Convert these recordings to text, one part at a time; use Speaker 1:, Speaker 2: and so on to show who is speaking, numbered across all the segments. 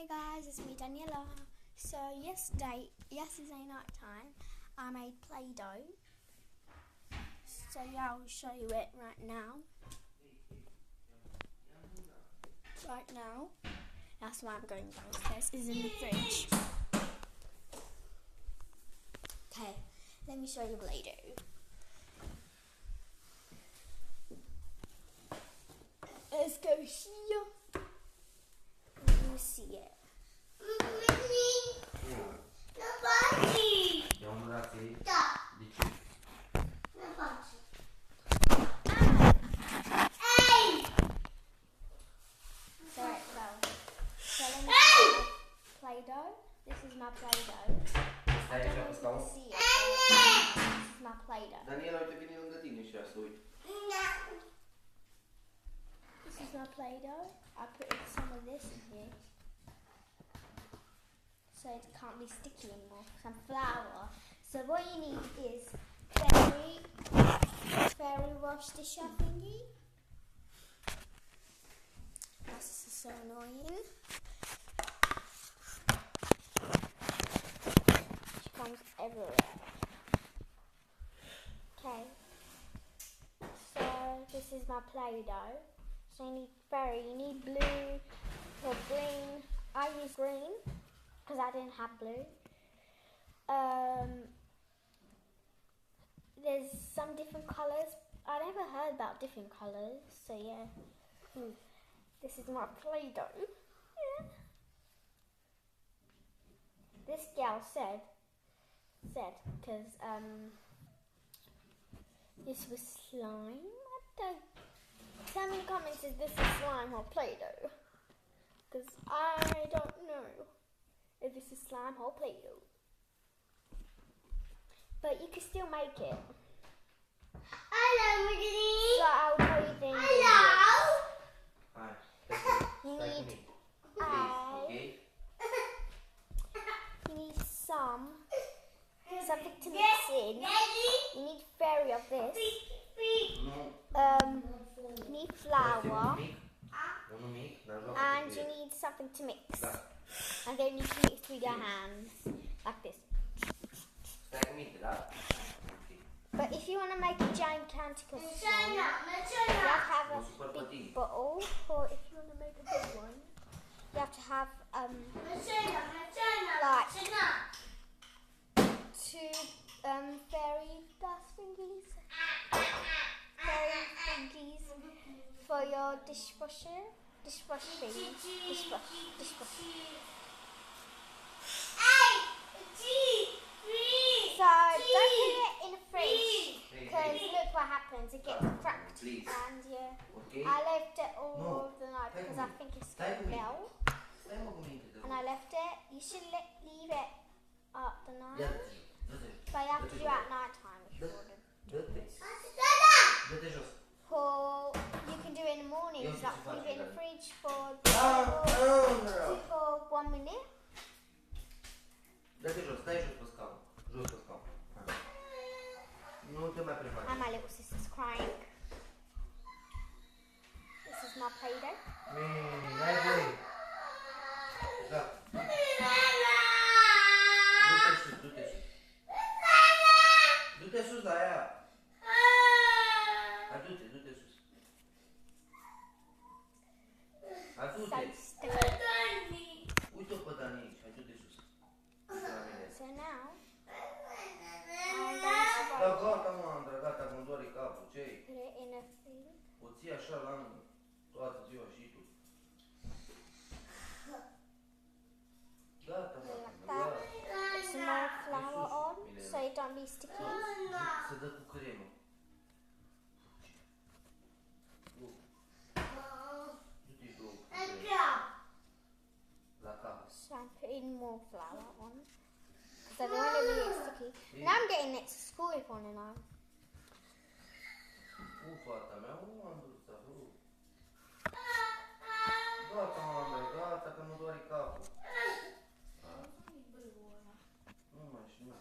Speaker 1: Hey guys, it's me Daniela. So yesterday night time, I made Play-Doh. So yeah, I'll show you it right now. That's why I'm going downstairs. It's in the fridge. Okay, let me show you Play-Doh. Let's go here. You see it. Play-Doh. This is my Play-Doh. I don't know if you can see it. This is my Play-Doh.
Speaker 2: Daniela, uite, vine lângă tine și ia să uite.
Speaker 1: This is my Play-Doh. I put some of this in here so it can't be sticky anymore. Some flour. So what you need is fairy wash disher thingy. This is so annoying. She comes everywhere. Okay. So this is my Play-Doh. So you need fairy, you need blue or green. I use green because I didn't have blue. There's some different colours. I never heard about different colours, so yeah. This is my Play-Doh. Yeah. This gal said, because this was slime. Tell me in the comments if this is slime or Play-Doh, because I don't know if this is slime or Play-Doh. But you can still make it.
Speaker 3: Hello, Marie.
Speaker 1: So I'll tell you things.
Speaker 3: Hello.
Speaker 1: You need you need something to mix in. You need fairy of this. You need flour. And you need something to mix. And then you can mix with your hands. Like this. But if you want to make a gigantic slime, you have to have a big bottle. Or if you want to make a big one, you have to have like 2 fairy dust thingies. Fairy thingies for your dishwasher. Dishwash thing. Dishwash. So don't put it in the fridge, because look what happens, it gets cracked. And yeah, I left it all of the night because I think it's going to melt. And I left it. You should leave it up the night, but you have to do it at night time if you want to do this. Or you can do it in the morning, like leave it in the fridge for 1 minute. And my little sister's crying. This is my Play-Doh.
Speaker 2: Du-te sus la ea. Du-te sus.
Speaker 1: So sticky.
Speaker 2: Uite-o pe Dani aici, hai du-te sus.
Speaker 1: So now,
Speaker 2: Da, gata, mă, Andra, gata, că-mi doare capul, ce-i?
Speaker 1: put it in a thing.
Speaker 2: O ții așa la toată ziua și tu. Gata,
Speaker 1: Like
Speaker 2: mă,
Speaker 1: that.
Speaker 2: gata.
Speaker 1: Put some more flour on so it don't be sticky.
Speaker 2: Se dă cu cremă. Du-te și două cu cremă. La cap.
Speaker 1: So I'm putting more flour on because I don't want it to be sticky. Now I'm getting it to school if you want to know.
Speaker 2: Fata mea, Andruța, Gata, Andra, gata, că mă doare capul. Nu mai știu.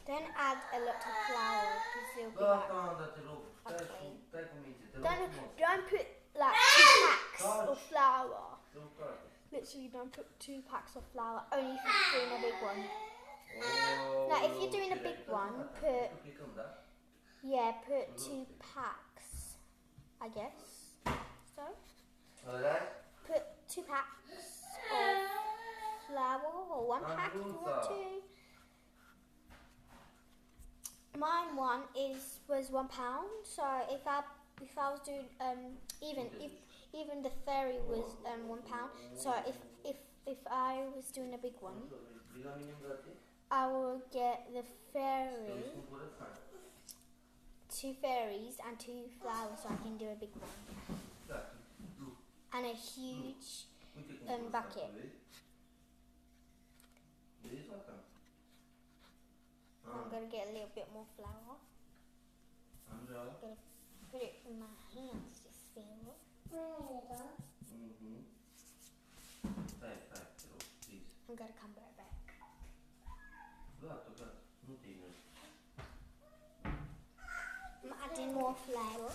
Speaker 1: Don't add a lot of flour because it'll be
Speaker 2: Gata, Andra, te rog, stai cu minte, te rog frumos.
Speaker 1: don't put like 2 packs of flour Literally don't put 2 packs of flour, only if you're doing a big one. Now if you're doing a big one, put 2 packs, I guess. So, put 2 packs of flour, or 1 pack if you want to. Mine was £1, so if I was doing even the fairy was £1. So if I was doing a big one, I will get the fairy, 2 fairies and 2 flowers, so I can do a big one, and a huge bucket. I'm gonna get a little bit more flour. I'm gonna put it in my hands to feel. I'm gonna come right back. I'm adding more flour.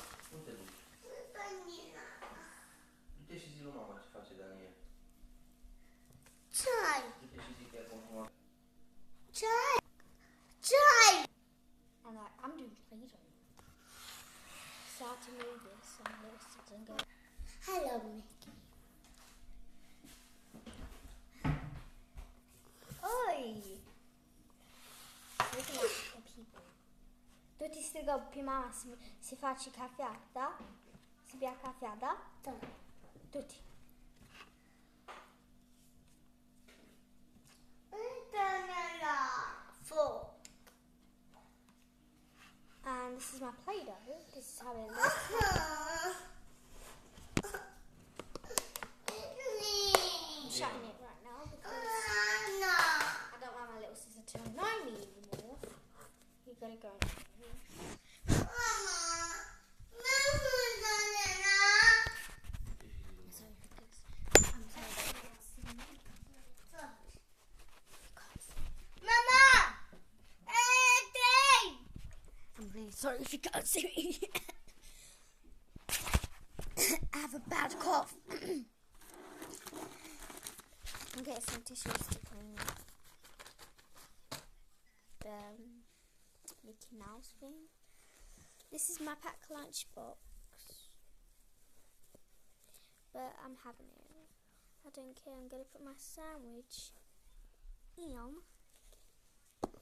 Speaker 1: Try! And I'm doing Play-Doh. So I have to move this and this and go. Hello, Mickey. Oi! Looking at the people. Tutti sti goppi massimi. Si facci caffiata? Si bea caffiata? Tutti. And this is my Play-Doh. This is how it looks. I'm shutting it right now because I don't want my little sister to annoy me anymore. You gotta go in here. Sorry if you can't see me. I have a bad cough. I'm getting some tissues to clean up the Mickey Mouse thing. This is my pack lunch box, but I'm having it. I don't care. I'm gonna put my sandwich in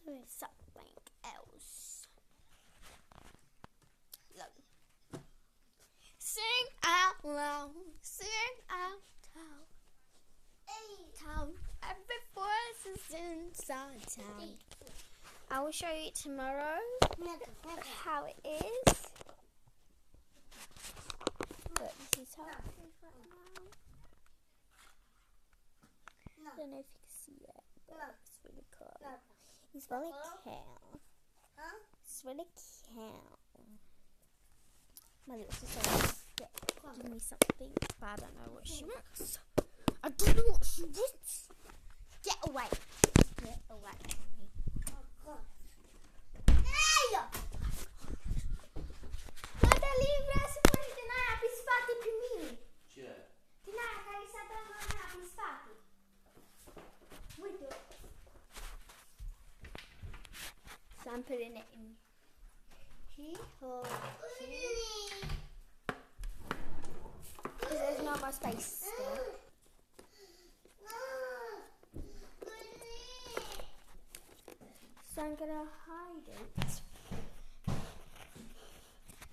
Speaker 1: with something else. Sing out loud, sing out town. Every voice is inside town. I will show you tomorrow how it is. But this is how it is right now. I don't know if you can see it, but it's really cool. It's really cool. It's really cool. My little sister give me something, but I don't know what she wants. I don't know what she wants. Get away. Get away from me. Guarda lì, si può tenere appispati più.
Speaker 2: C'è.
Speaker 1: Tenere che li stanno appispati. Guido. So I'm putting it in here. Because there's no more space still. So I'm gonna hide it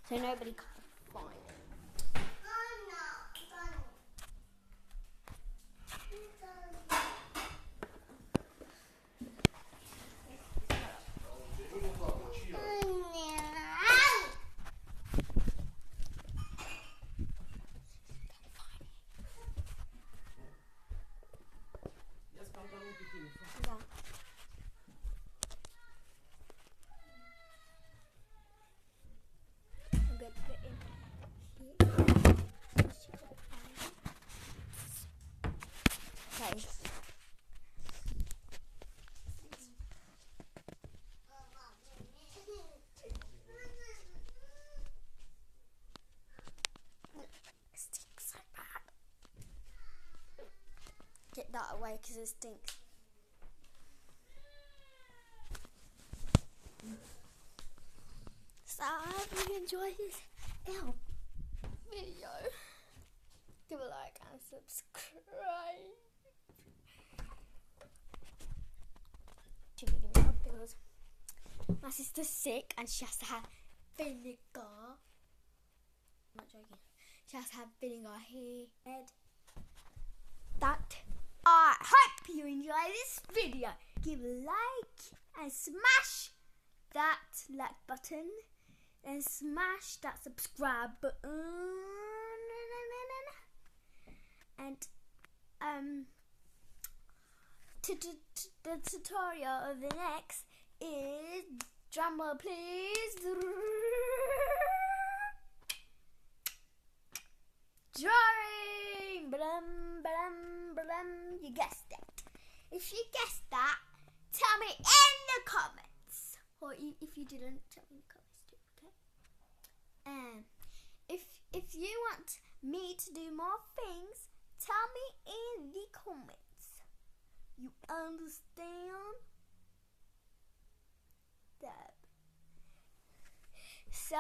Speaker 1: so nobody can find it. Да. I'm going to put it in here. Okay. It stinks so bad. get that away because it stinks. So I hope you enjoyed this video. Give a like and subscribe. Because my sister's sick and she has to have vinegar. I'm not joking. She has to have vinegar here. That. I hope you enjoy this video. Give a like and smash that like button and smash that subscribe button. And the tutorial of the next is drumroll please. Drawing. You guessed it. If you guessed that, tell me in the comments. Or if you didn't, tell me in the comments too, okay? If you want me to do more things, tell me in the comments. You understand? That. So